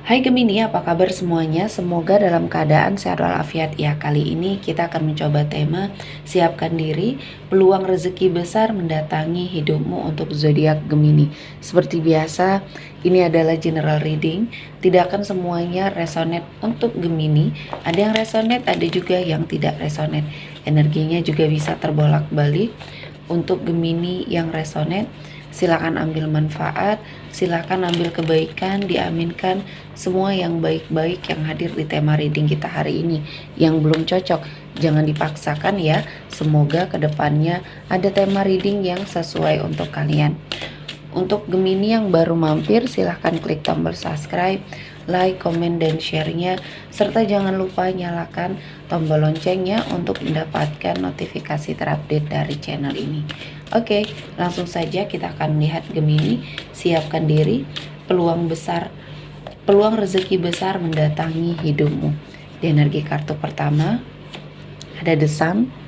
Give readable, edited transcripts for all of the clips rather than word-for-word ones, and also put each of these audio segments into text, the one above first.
Hai Gemini, apa kabar semuanya? Semoga dalam keadaan sehat walafiat ya. Kali ini kita akan mencoba tema siapkan diri, peluang rezeki besar mendatangi hidupmu untuk zodiak Gemini. Seperti biasa, ini adalah general reading. Tidak akan semuanya resonate untuk Gemini. Ada yang resonate, ada juga yang tidak resonate. Energinya juga bisa terbolak-balik. Untuk Gemini yang resonate, silakan ambil manfaat, silakan ambil kebaikan, diaminkan semua yang baik-baik yang hadir di tema reading kita hari ini. Yang belum cocok, jangan dipaksakan ya. Semoga kedepannya ada tema reading yang sesuai untuk kalian. Untuk Gemini yang baru mampir, silahkan klik tombol subscribe, like, komen, dan share-nya, serta jangan lupa nyalakan tombol loncengnya untuk mendapatkan notifikasi terupdate dari channel ini. Oke, langsung saja kita akan melihat Gemini. Siapkan diri, peluang rezeki besar mendatangi hidupmu. Di energi kartu pertama ada The Sun.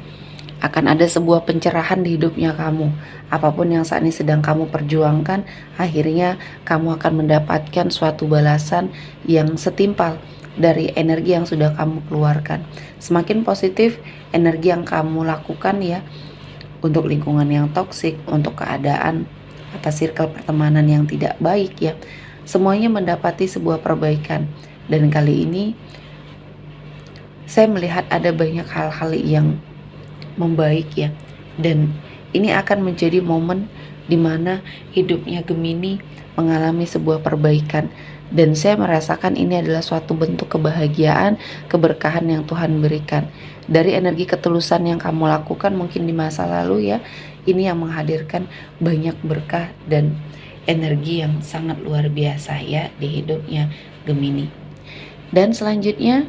Akan ada sebuah pencerahan di hidupnya kamu. Apapun yang saat ini sedang kamu perjuangkan, akhirnya kamu akan mendapatkan suatu balasan yang setimpal dari energi yang sudah kamu keluarkan. Semakin positif energi yang kamu lakukan ya, untuk lingkungan yang toksik, untuk keadaan atas circle pertemanan yang tidak baik ya, semuanya mendapati sebuah perbaikan. Dan kali ini saya melihat ada banyak hal-hal yang membaik ya, dan ini akan menjadi momen dimana hidupnya Gemini mengalami sebuah perbaikan, dan saya merasakan ini adalah suatu bentuk kebahagiaan, keberkahan yang Tuhan berikan dari energi ketulusan yang kamu lakukan mungkin di masa lalu ya. Ini yang menghadirkan banyak berkah dan energi yang sangat luar biasa ya di hidupnya Gemini. Dan selanjutnya,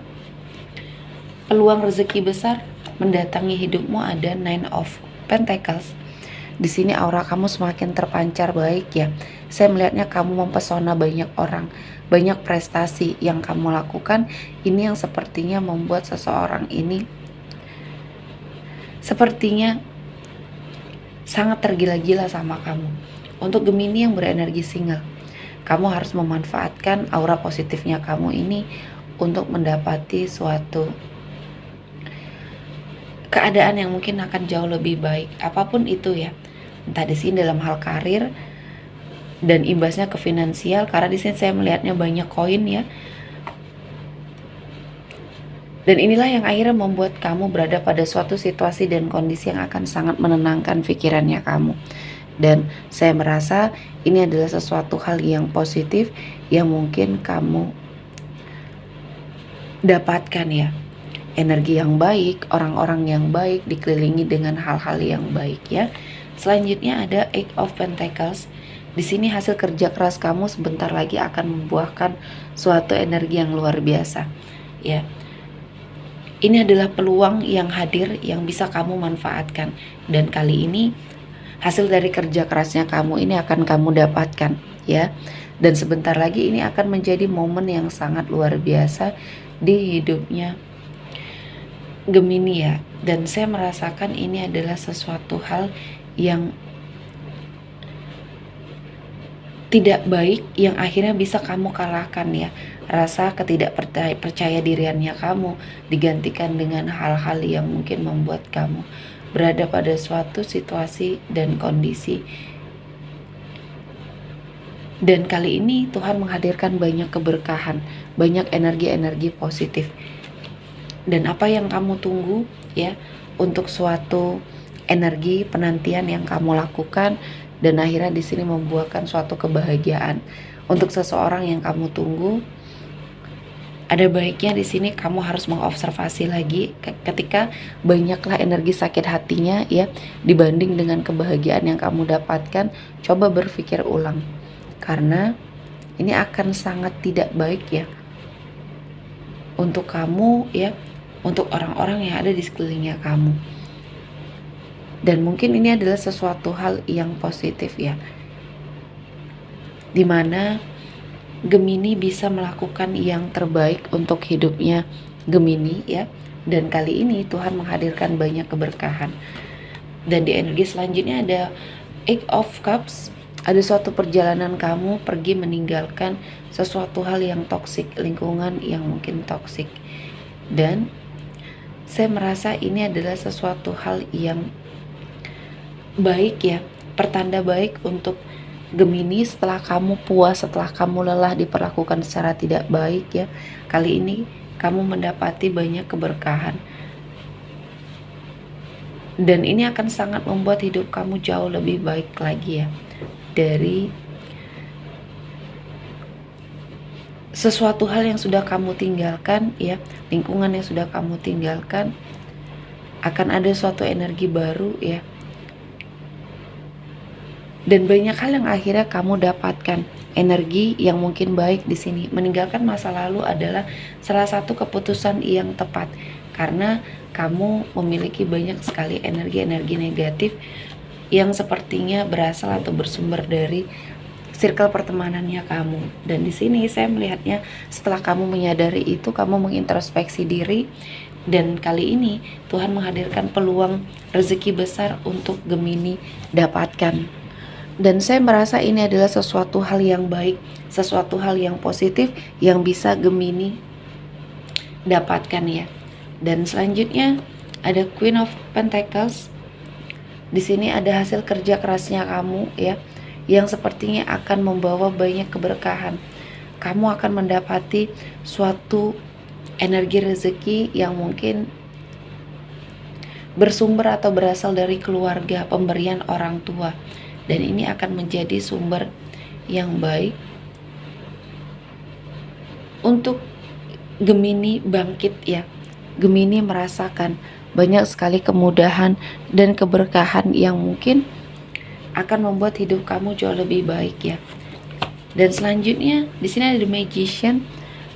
peluang rezeki besar mendatangi hidupmu ada Nine of Pentacles. Di sini aura kamu semakin terpancar baik ya. Saya melihatnya kamu mempesona banyak orang, banyak prestasi yang kamu lakukan. Ini yang sepertinya membuat seseorang ini sepertinya sangat tergila-gila sama kamu. Untuk Gemini yang berenergi single, kamu harus memanfaatkan aura positifnya kamu ini untuk mendapati suatu keadaan yang mungkin akan jauh lebih baik, apapun itu ya. Entah di sini dalam hal karir dan imbasnya ke finansial, karena di sini saya melihatnya banyak koin ya. Dan inilah yang akhirnya membuat kamu berada pada suatu situasi dan kondisi yang akan sangat menenangkan pikirannya kamu. Dan saya merasa ini adalah sesuatu hal yang positif yang mungkin kamu dapatkan ya. Energi yang baik, orang-orang yang baik, dikelilingi dengan hal-hal yang baik ya. Selanjutnya ada Eight of Pentacles. Di sini hasil kerja keras kamu sebentar lagi akan membuahkan suatu energi yang luar biasa ya. Ini adalah peluang yang hadir yang bisa kamu manfaatkan, dan kali ini hasil dari kerja kerasnya kamu ini akan kamu dapatkan ya. Dan sebentar lagi ini akan menjadi momen yang sangat luar biasa di hidupnya Gemini ya. Dan saya merasakan ini adalah sesuatu hal yang tidak baik yang akhirnya bisa kamu kalahkan ya. Rasa ketidakpercaya diriannya kamu digantikan dengan hal-hal yang mungkin membuat kamu berada pada suatu situasi dan kondisi. Dan kali ini Tuhan menghadirkan banyak keberkahan, banyak energi-energi positif. Dan apa yang kamu tunggu ya untuk suatu energi penantian yang kamu lakukan, dan akhirnya di sini membuahkan suatu kebahagiaan untuk seseorang yang kamu tunggu. Ada baiknya di sini kamu harus mengobservasi lagi ketika banyaklah energi sakit hatinya ya dibanding dengan kebahagiaan yang kamu dapatkan. Coba berpikir ulang, karena ini akan sangat tidak baik ya untuk kamu ya, untuk orang-orang yang ada di sekelilingnya kamu. Dan mungkin ini adalah sesuatu hal yang positif ya, dimana Gemini bisa melakukan yang terbaik untuk hidupnya Gemini ya. Dan kali ini Tuhan menghadirkan banyak keberkahan. Dan di energi selanjutnya ada Eight of Cups. Ada suatu perjalanan kamu pergi meninggalkan sesuatu hal yang toksik, lingkungan yang mungkin toksik. Dan saya merasa ini adalah sesuatu hal yang baik ya, pertanda baik untuk Gemini. Setelah kamu puas, setelah kamu lelah diperlakukan secara tidak baik ya, kali ini kamu mendapati banyak keberkahan. Dan ini akan sangat membuat hidup kamu jauh lebih baik lagi ya, dari sesuatu hal yang sudah kamu tinggalkan ya, lingkungan yang sudah kamu tinggalkan. Akan ada suatu energi baru ya, dan banyak hal yang akhirnya kamu dapatkan. Energi yang mungkin baik di sini. Meninggalkan masa lalu adalah salah satu keputusan yang tepat, karena kamu memiliki banyak sekali energi-energi negatif yang sepertinya berasal atau bersumber dari circle pertemanannya kamu. Dan di sini saya melihatnya, setelah kamu menyadari itu, kamu mengintrospeksi diri, dan kali ini Tuhan menghadirkan peluang rezeki besar untuk Gemini dapatkan. Dan saya merasa ini adalah sesuatu hal yang baik, sesuatu hal yang positif yang bisa Gemini dapatkan ya. Dan selanjutnya ada Queen of Pentacles. Di sini ada hasil kerja kerasnya kamu ya, yang sepertinya akan membawa banyak keberkahan. Kamu akan mendapati suatu energi rezeki yang mungkin bersumber atau berasal dari keluarga, pemberian orang tua. Dan ini akan menjadi sumber yang baik untuk Gemini bangkit ya. Gemini merasakan banyak sekali kemudahan dan keberkahan yang mungkin akan membuat hidup kamu jauh lebih baik ya. Dan selanjutnya di sini ada The Magician.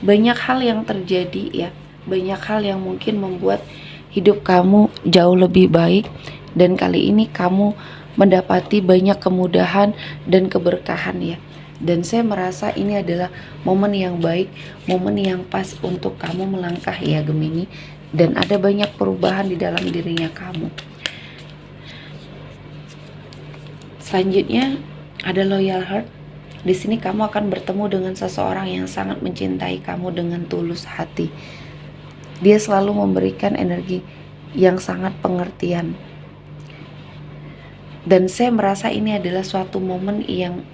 Banyak hal yang terjadi ya, banyak hal yang mungkin membuat hidup kamu jauh lebih baik, dan kali ini kamu mendapati banyak kemudahan dan keberkahan ya. Dan saya merasa ini adalah momen yang baik, momen yang pas untuk kamu melangkah ya Gemini. Dan ada banyak perubahan di dalam dirinya kamu. Selanjutnya ada Loyal Heart. Di sini kamu akan bertemu dengan seseorang yang sangat mencintai kamu dengan tulus hati. Dia selalu memberikan energi yang sangat pengertian. Dan saya merasa ini adalah suatu momen yang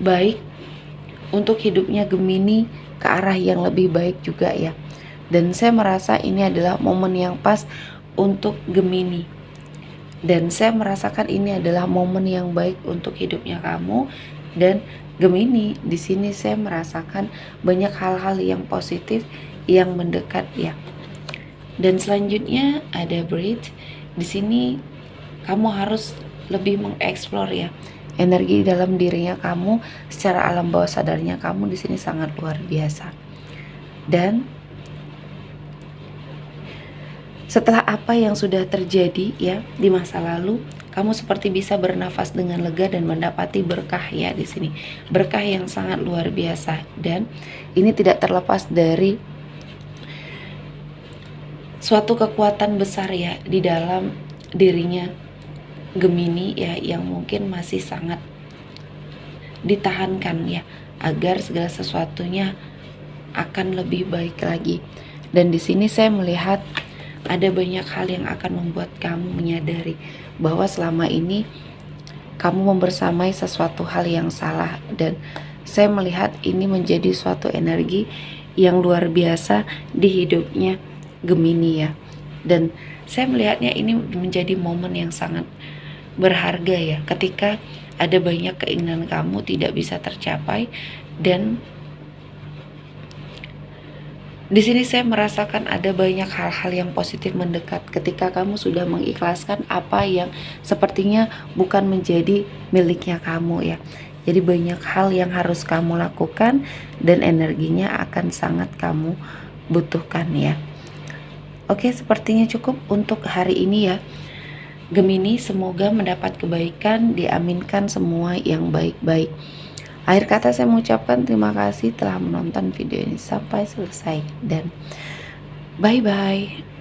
baik untuk hidupnya Gemini ke arah yang lebih baik juga ya. Dan saya merasa ini adalah momen yang pas untuk Gemini. Dan saya merasakan ini adalah momen yang baik untuk hidupnya kamu dan Gemini. Di sini saya merasakan banyak hal-hal yang positif yang mendekat ya. Dan selanjutnya ada Breathe. Di sini kamu harus lebih mengeksplor ya energi dalam dirinya kamu, secara alam bawah sadarnya kamu di sini sangat luar biasa. Dan setelah apa yang sudah terjadi ya di masa lalu, kamu seperti bisa bernafas dengan lega dan mendapati berkah ya di sini. Berkah yang sangat luar biasa, dan ini tidak terlepas dari suatu kekuatan besar ya di dalam dirinya Gemini ya, yang mungkin masih sangat ditahankan ya, agar segala sesuatunya akan lebih baik lagi. Dan di sini saya melihat ada banyak hal yang akan membuat kamu menyadari bahwa selama ini kamu membersamai sesuatu hal yang salah, dan saya melihat ini menjadi suatu energi yang luar biasa di hidupnya Gemini ya. Dan saya melihatnya ini menjadi momen yang sangat berharga ya, ketika ada banyak keinginan kamu tidak bisa tercapai. Dan di sini saya merasakan ada banyak hal-hal yang positif mendekat ketika kamu sudah mengikhlaskan apa yang sepertinya bukan menjadi miliknya kamu ya. Jadi banyak hal yang harus kamu lakukan dan energinya akan sangat kamu butuhkan ya. Oke, sepertinya cukup untuk hari ini ya Gemini. Semoga mendapat kebaikan, diaminkan semua yang baik-baik. Akhir kata saya mengucapkan terima kasih telah menonton video ini sampai selesai, dan bye-bye.